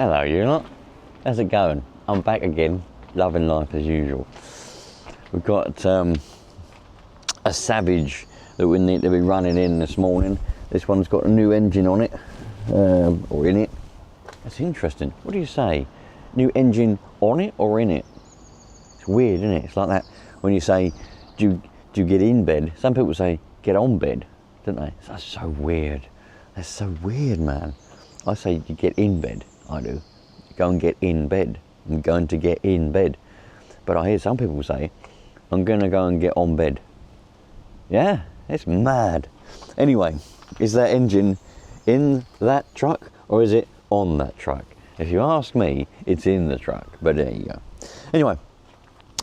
Hello, you lot. How's it going? I'm back again, loving life as usual. We've got a Savage that we need to be running in this morning. This one's got a new engine on it, or in it. That's interesting. What do you say? New engine on it or in it? It's weird, isn't it? It's like that when you say, do you get in bed? Some people say, get on bed, don't they? That's so weird. That's so weird, man. I say, you get in bed. I do. Go and get in bed. I'm going to get in bed. But I hear some people say, I'm going to go and get on bed. Yeah, it's mad. Anyway, is that engine in that truck or is it on that truck? If you ask me, it's in the truck, but there you go. Anyway,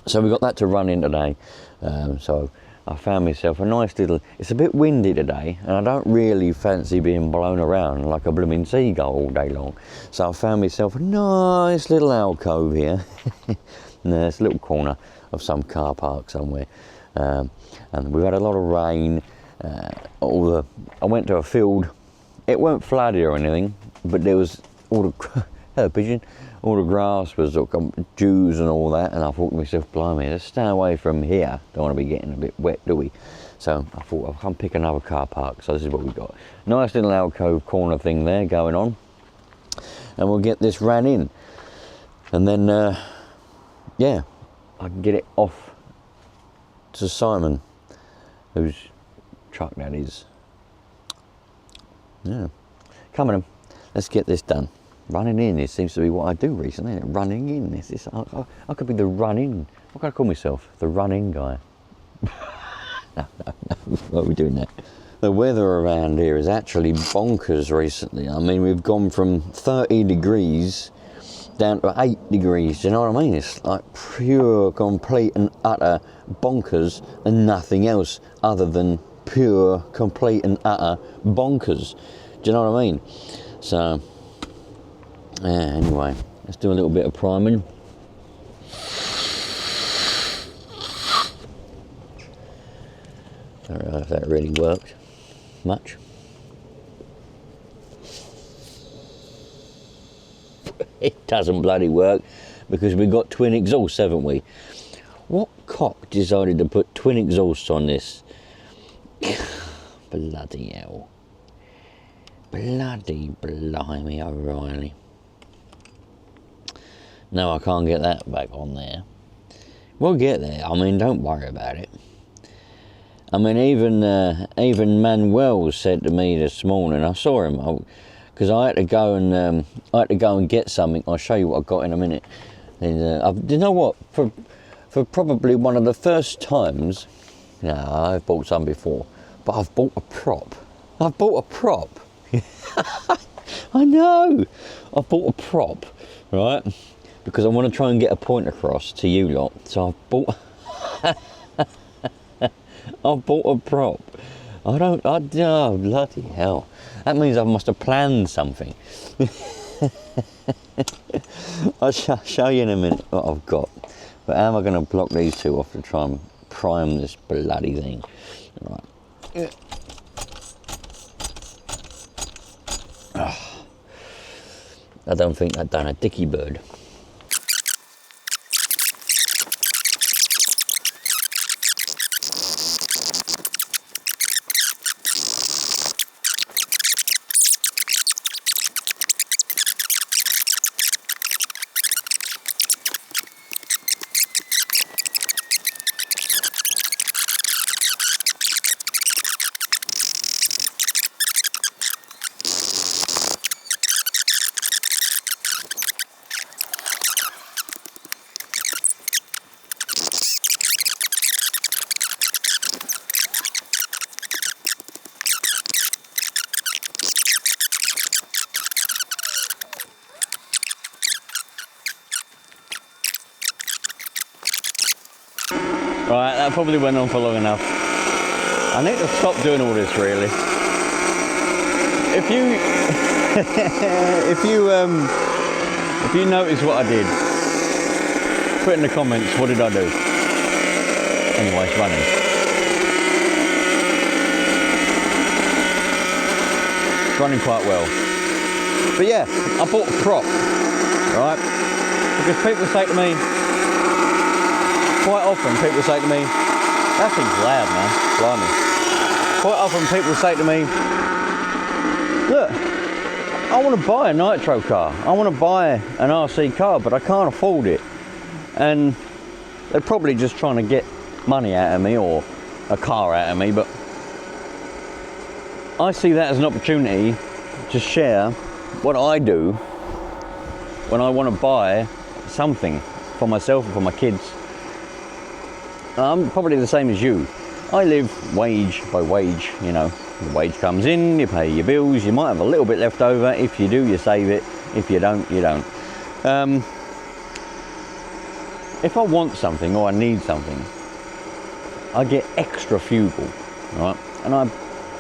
so we got that to run in today. So I found myself a nice little, it's a bit windy today and I don't really fancy being blown around like a blooming seagull all day long. So I found myself a nice little alcove here. There's a little corner of some car park somewhere. And we've had a lot of rain. I went to a field. It weren't flooded or anything, but there was all the pigeon. All the grass was dews and all that, and I thought to myself, blimey, let's stay away from here. Don't want to be getting a bit wet, do we? So I thought I'll come pick another car park. So this is what we've got. Nice little alcove corner thing there going on, and we'll get this ran in, and then yeah, I can get it off to Simon, whose truck that is. Yeah, come on, let's get this done. Running in, it seems to be what I do recently, isn't it? Running in. I could be the run-in. What can I call myself? The run-in guy. No. Why are we doing that? The weather around here is actually bonkers recently. I mean, we've gone from 30 degrees down to 8 degrees. Do you know what I mean? It's like pure, complete and utter bonkers and nothing else other than pure, complete and utter bonkers. Do you know what I mean? So, yeah, anyway, let's do a little bit of priming. I don't know if that really worked much. It doesn't bloody work because we've got twin exhausts, haven't we? What cock decided to put twin exhausts on this? Bloody hell. Bloody blimey O'Reilly. No, I can't get that back on there. We'll get there. I mean, don't worry about it. I mean, even Manuel said to me this morning. I saw him because I had to go and get something. I'll show you what I got in a minute. And, you know what? For probably one of the first times, I've bought some before, but I've bought a prop. I've bought a prop. I know. I bought a prop, right? Because I want to try and get a point across to you lot. So I've bought a prop. Oh, bloody hell. That means I must have planned something. I'll show you in a minute what I've got. But how am I going to block these two off to try and prime this bloody thing? Right. I don't think I've done a dicky bird. Right, that probably went on for long enough. I need to stop doing all this, really. If you notice what I did, put in the comments, what did I do? Anyway, it's running. It's running quite well. But yeah, I bought a prop. right? Because people say to me, quite often people say to me, that thing's loud, man, blimey. Quite often people say to me, look, I want to buy a Nitro car. I want to buy an RC car, but I can't afford it. And they're probably just trying to get money out of me or a car out of me, but I see that as an opportunity to share what I do when I want to buy something for myself and for my kids. I'm probably the same as you. I live wage by wage, you know. The wage comes in, you pay your bills, you might have a little bit left over. If you do, you save it. If you don't, you don't. If I want something or I need something, I get extra frugal, right? And I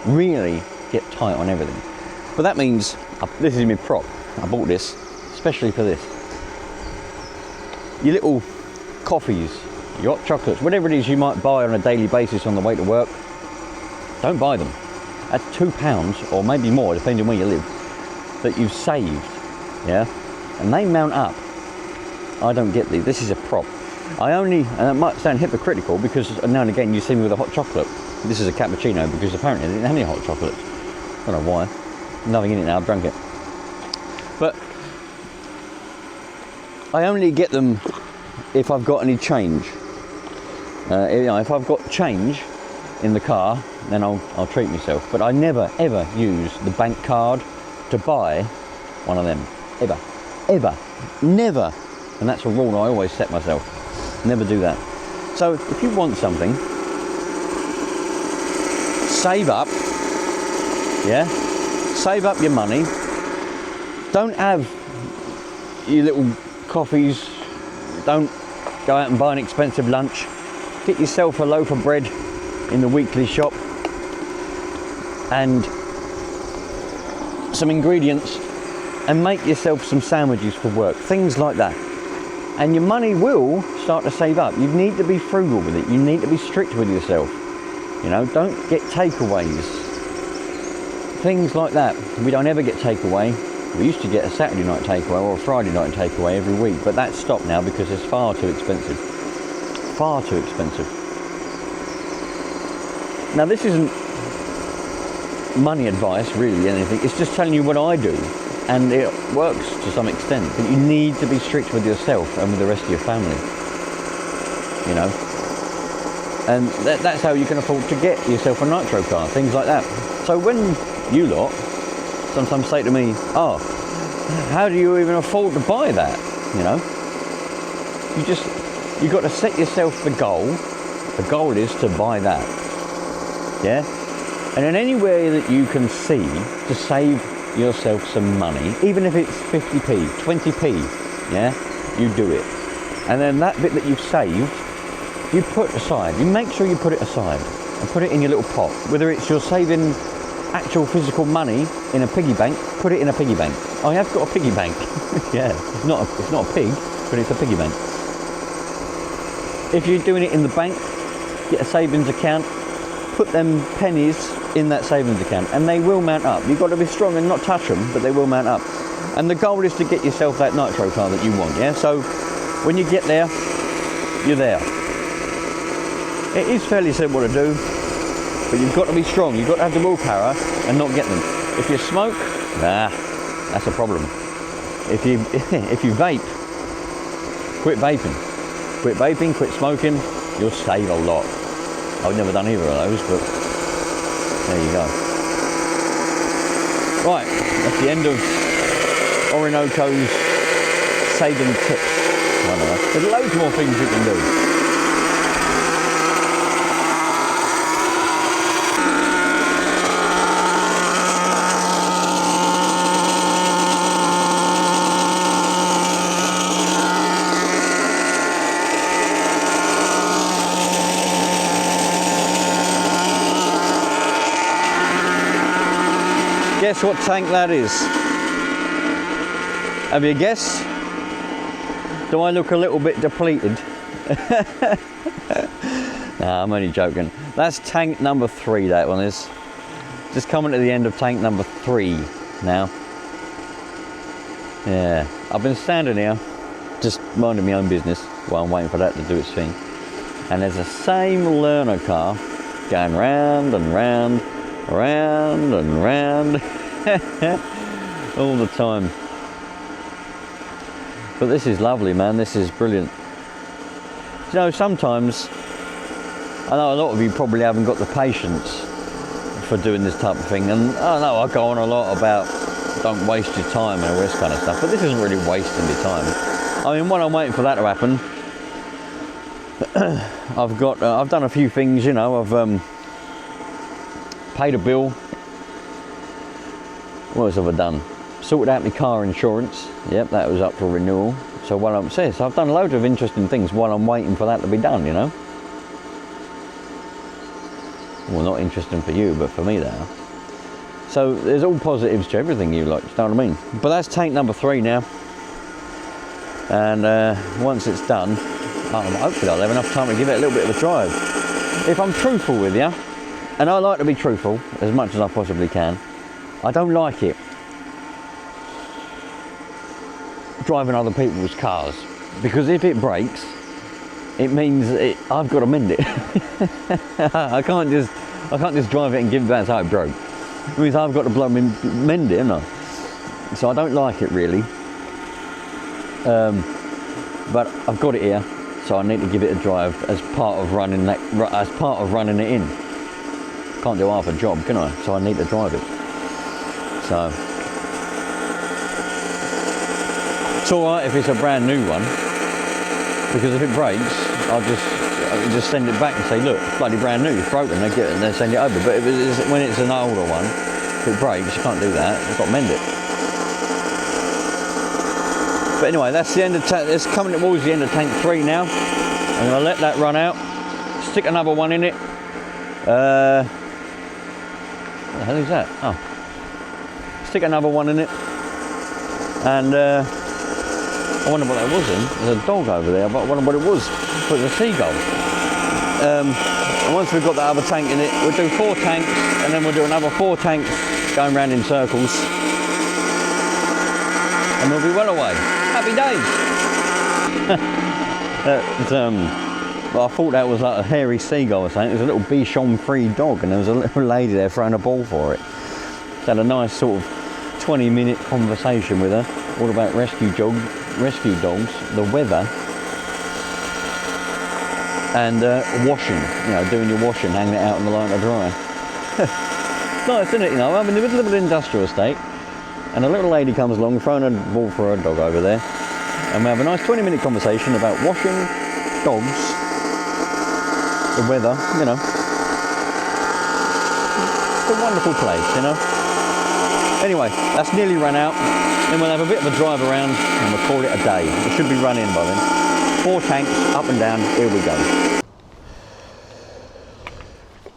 really get tight on everything. But that means, this is my prop. I bought this especially for this. Your little coffees, your hot chocolates, whatever it is you might buy on a daily basis on the way to work, don't buy them. That's £2 or maybe more, depending on where you live, that you've saved, yeah? And they mount up. I don't get these. This is a prop. and it might sound hypocritical because now and again you see me with a hot chocolate. This is a cappuccino because apparently I didn't have any hot chocolate. I don't know why. Nothing in it now, I've drunk it. But I only get them if I've got any change. You know, if I've got change in the car, then I'll treat myself. But I never ever use the bank card to buy one of them. Ever. Ever. Never. And that's a rule I always set myself. Never do that. So if you want something, save up. Yeah? Save up your money. Don't have your little coffees. Don't go out and buy an expensive lunch. Get yourself a loaf of bread in the weekly shop and some ingredients and make yourself some sandwiches for work. Things like that. And your money will start to save up. You need to be frugal with it. You need to be strict with yourself. You know, don't get takeaways. Things like that. We don't ever get takeaway. We used to get a Saturday night takeaway or a Friday night takeaway every week, but that's stopped now because it's far too expensive. Far too expensive. Now this isn't money advice, really, anything. It's just telling you what I do, and it works to some extent. But you need to be strict with yourself and with the rest of your family. You know, and that's how you can afford to get yourself a Nitro car, things like that. So when you lot sometimes say to me, "Oh, how do you even afford to buy that?" You know, you've got to set yourself the goal. The goal is to buy that. Yeah? And in any way that you can see to save yourself some money, even if it's 50p, 20p, yeah, you do it. And then that bit that you've saved, you put aside. You make sure you put it aside and put it in your little pot. Whether it's you're saving actual physical money in a piggy bank, put it in a piggy bank. I have got a piggy bank. Yeah, it's not a pig, but it's a piggy bank. If you're doing it in the bank, get a savings account, put them pennies in that savings account and they will mount up. You've got to be strong and not touch them, but they will mount up. And the goal is to get yourself that Nitro car that you want, yeah? So when you get there, you're there. It is fairly simple to do, but you've got to be strong. You've got to have the willpower and not get them. If you smoke, that's a problem. If you vape, quit vaping. Quit vaping, quit smoking, you'll save a lot. I've never done either of those, but there you go. Right, that's the end of Orinoco's saving tips. I don't know. There's loads more things you can do. Guess what tank that is? Have you guessed? Do I look a little bit depleted? Nah, I'm only joking. That's tank number 3, that one is. Just coming to the end of tank number 3 now. Yeah, I've been standing here, just minding my own business while I'm waiting for that to do its thing. And there's the same learner car going round and round, round and round, all the time. But this is lovely, man. This is brilliant. You know, sometimes, I know a lot of you probably haven't got the patience for doing this type of thing, and I know I go on a lot about don't waste your time and all this kind of stuff, but this isn't really wasting your time. I mean, while I'm waiting for that to happen, I've done a few things, you know. I've paid a bill. What else have I done? Sorted out my car insurance. Yep, that was up for renewal. So while I'm saying, so I've done loads of interesting things while I'm waiting for that to be done, you know. Well, not interesting for you, but for me they are. So there's all positives to everything you like, you know what I mean? But that's tank number 3 now. And once it's done, hopefully I'll have enough time to give it a little bit of a drive. If I'm truthful with you, and I like to be truthful as much as I possibly can, I don't like it driving other people's cars, because if it breaks, it means I've got to mend it. I can't just drive it and give it back. That's how it broke. It means I've got to blow mend it, haven't I? So I don't like it really. But I've got it here, so I need to give it a drive as part of running it in. Can't do half a job, can I? So I need to drive it. So it's all right if it's a brand new one, because if it breaks, I'll just send it back and say, look, it's bloody brand new, it's broken. They get it and they send it over. But when it's an older one, if it breaks, you can't do that. You've got to mend it. But anyway, that's the end of it's coming towards the end of tank 3 now. I'm going to let that run out, stick another one in it. What the hell is that? Oh, stick another one in it, and I wonder what that was then. There's a dog over there, but I wonder what it was. It was a seagull. And once we've got that other tank in it, we'll do 4 tanks, and then we'll do another 4 tanks going round in circles, and we'll be well away. Happy days. Well, I thought that was like a hairy seagull or something. It was a little Bichon-free dog, and there was a little lady there throwing a ball for it. Had a nice sort of 20-minute conversation with her, all about rescue dogs, the weather, and washing. You know, doing your washing, hanging it out on the line to dry. Nice, isn't it? You know, I'm in the middle of an industrial estate, and a little lady comes along, throwing a ball for her dog over there, and we have a nice 20-minute conversation about washing, dogs, the weather. You know, it's a wonderful place, you know. Anyway, that's nearly run out. Then we'll have a bit of a drive around and we'll call it a day. It should be run in by then. 4 tanks, up and down, here we go.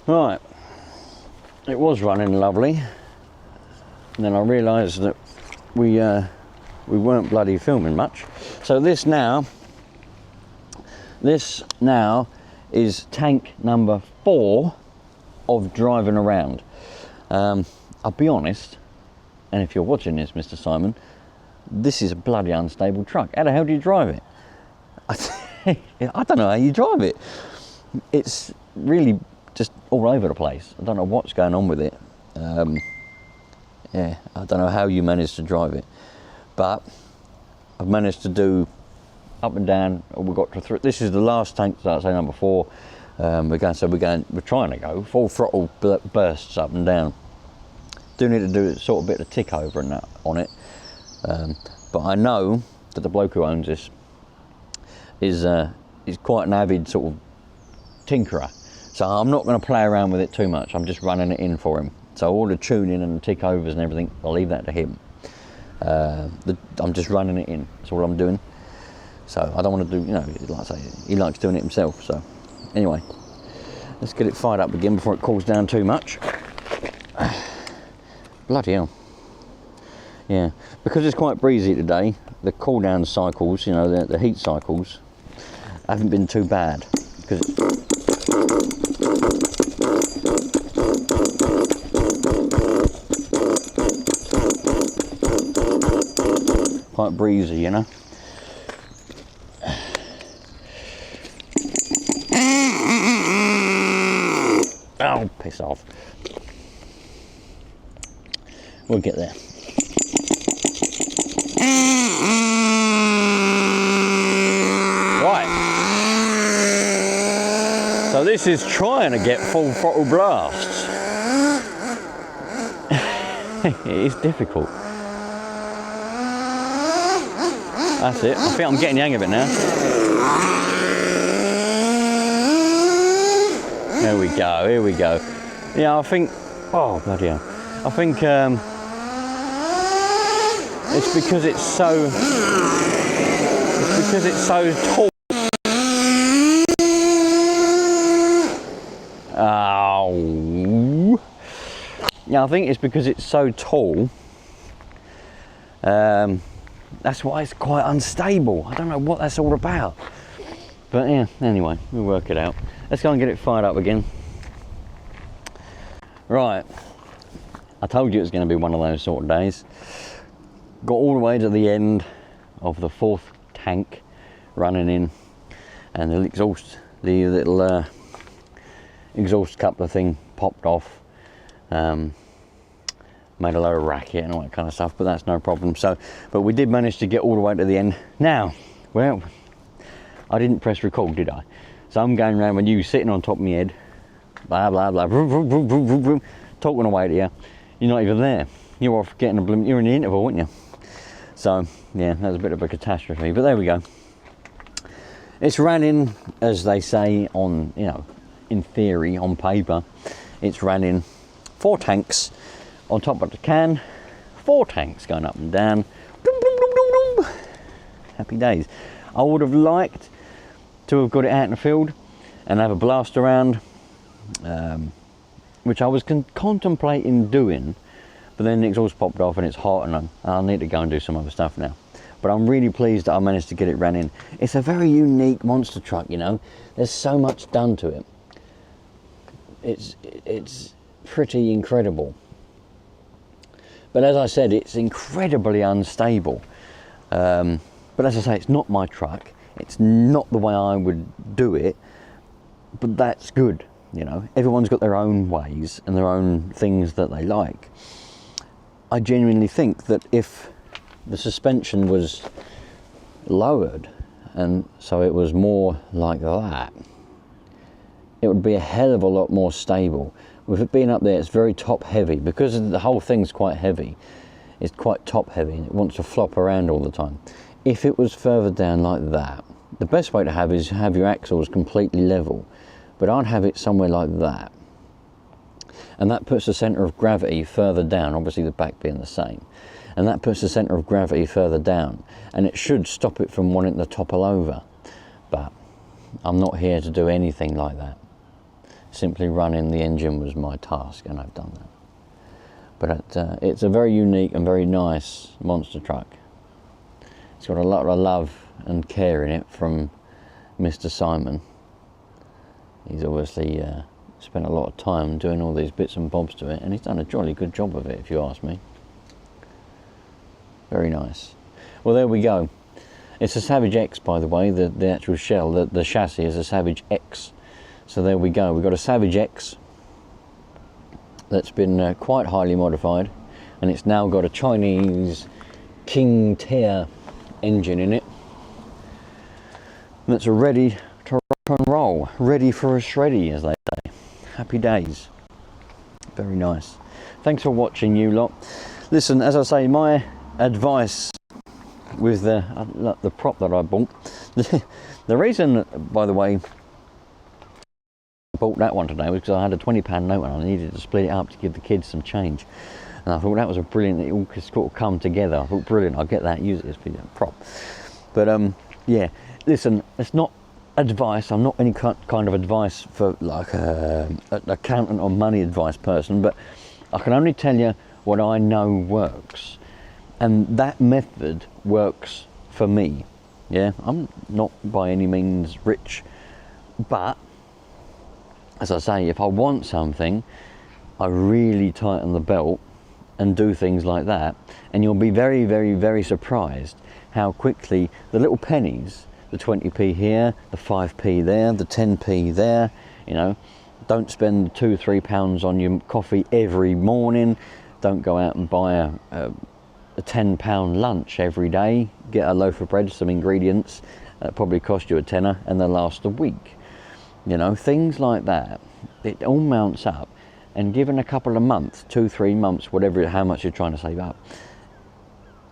Right, it was running lovely. And then I realised that we weren't bloody filming much. So this now is tank number 4 of driving around. I'll be honest, and if you're watching this, Mr. Simon, this is a bloody unstable truck. How the hell do you drive it? I don't know how you drive it. It's really just all over the place. I don't know what's going on with it. Yeah, I don't know how you manage to drive it, but I've managed to do up and down. We got to this is the last tank, so I'd say number 4. We're trying to go full throttle bursts up and down. Do need to do sort of a bit of tick over and that on it, but I know that the bloke who owns this is quite an avid sort of tinkerer, so I'm not going to play around with it too much. I'm just running it in for him. So all the tuning and the tick overs and everything, I'll leave that to him. I'm just running it in. That's all I'm doing. So I don't want to do, you know, like I say, he likes doing it himself. So anyway, let's get it fired up again before it cools down too much. Bloody hell. Yeah, because it's quite breezy today, the cool down cycles, you know, the heat cycles, haven't been too bad. Because quite breezy, you know. Oh, piss off. We'll get there. Right. So this is trying to get full throttle blasts. It is difficult. That's it. I think I'm getting the hang of it now. There we go, here we go. Yeah, I think, oh bloody hell. I think it's because it's so tall. Oh. Yeah, I think it's because it's so tall. That's why it's quite unstable. I don't know what that's all about. But yeah, anyway, we'll work it out. Let's go and get it fired up again. Right, I told you it was going to be one of those sort of days. Got all the way to the end of the 4th tank running in, and the little exhaust coupler thing popped off. Made a load of racket and all that kind of stuff, but that's no problem. So, but we did manage to get all the way to the end. Now, well, I didn't press record, did I? So I'm going around with you sitting on top of my head, blah blah blah, vroom, vroom, vroom, vroom, vroom, vroom, talking away to you. You're not even there. You're off getting a bloom. You're in the interval, aren't you? So yeah, that was a bit of a catastrophe. But there we go. It's ran in, as they say, on, you know, in theory, on paper, it's ran in 4 tanks on top of the can, 4 tanks going up and down. Dum, dum, dum, dum, dum. Happy days. I would have liked to have got it out in the field and have a blast around, which I was contemplating doing, but then the exhaust popped off and it's hot and I'll need to go and do some other stuff now. But I'm really pleased that I managed to get it ran in. It's a very unique monster truck, you know. There's so much done to it. It's pretty incredible. But as I said, it's incredibly unstable. But as I say, it's not my truck. It's not the way I would do it, but that's good, you know. Everyone's got their own ways and their own things that they like. I genuinely think that if the suspension was lowered and so it was more like that, it would be a hell of a lot more stable. With it being up there, it's very top heavy, because the whole thing's quite heavy. It's quite top heavy and it wants to flop around all the time. If it was further down like that, the best way to have is have your axles completely level, but I'd have it somewhere like that. And that puts the centre of gravity further down, obviously the back being the same. And that puts the centre of gravity further down, and it should stop it from wanting to topple over. But I'm not here to do anything like that. Simply running the engine was my task, and I've done that. But it's a very unique and very nice monster truck. It's got a lot of love and care in it from Mr. Simon. He's obviously spent a lot of time doing all these bits and bobs to it, and he's done a jolly good job of it, if you ask me. Very nice. Well, there we go. It's a Savage X, by the way. The actual shell, the chassis is a Savage X. So there we go. We've got a Savage X that's been quite highly modified, and it's now got a Chinese King Tier engine in it that's ready to rock and roll, ready for a shreddy, as they say. Happy days. Very nice. Thanks for watching, you lot. Listen, as I say, my advice with the prop that I bought, the reason, by the way, I bought that one today was because I had a £20 note and I needed to split it up to give the kids some change. And I thought that was a brilliant, it all sort of come together. I thought, brilliant, I'll get that, use it as a prop. But yeah, listen, it's not advice. I'm not any kind of advice for like an accountant or money advice person, but I can only tell you what I know works. And that method works for me. Yeah, I'm not by any means rich, but as I say, if I want something, I really tighten the belt and do things like that, and you'll be very, very, very surprised how quickly the little pennies, the 20p here, the 5p there, the 10p there, you know, don't spend £2-3 on your coffee every morning, don't go out and buy a £10 lunch every day, get a loaf of bread, some ingredients, that probably cost you a tenner and they'll last a week. You know, things like that, it all mounts up, and given a couple of months, 2-3 months, whatever, how much you're trying to save up,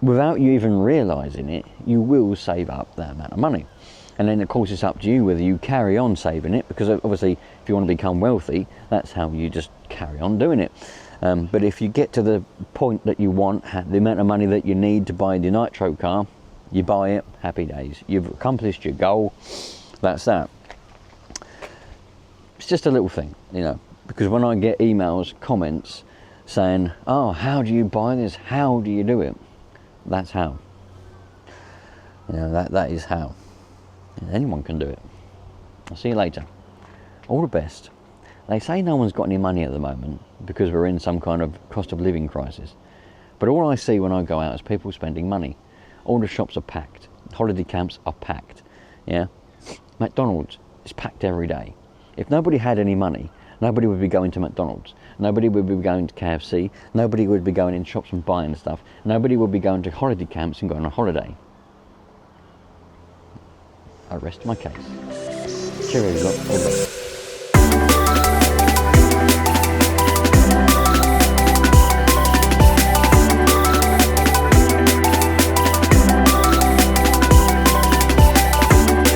without you even realising it, you will save up that amount of money. And then of course it's up to you whether you carry on saving it, because obviously if you want to become wealthy, that's how you just carry on doing it. But if you get to the point that you want, the amount of money that you need to buy the Nitro car, you buy it, happy days. You've accomplished your goal, that's that. It's just a little thing, you know, because when I get emails, comments saying, oh, how do you buy this? How do you do it? That's how. You know, that is how. Anyone can do it. I'll see you later. All the best. They say no one's got any money at the moment because we're in some kind of cost of living crisis. But all I see when I go out is people spending money. All the shops are packed. Holiday camps are packed. Yeah. McDonald's is packed every day. If nobody had any money, nobody would be going to McDonald's. Nobody would be going to KFC. Nobody would be going in shops and buying stuff. Nobody would be going to holiday camps and going on holiday. I rest my case. Cheerio, all the best.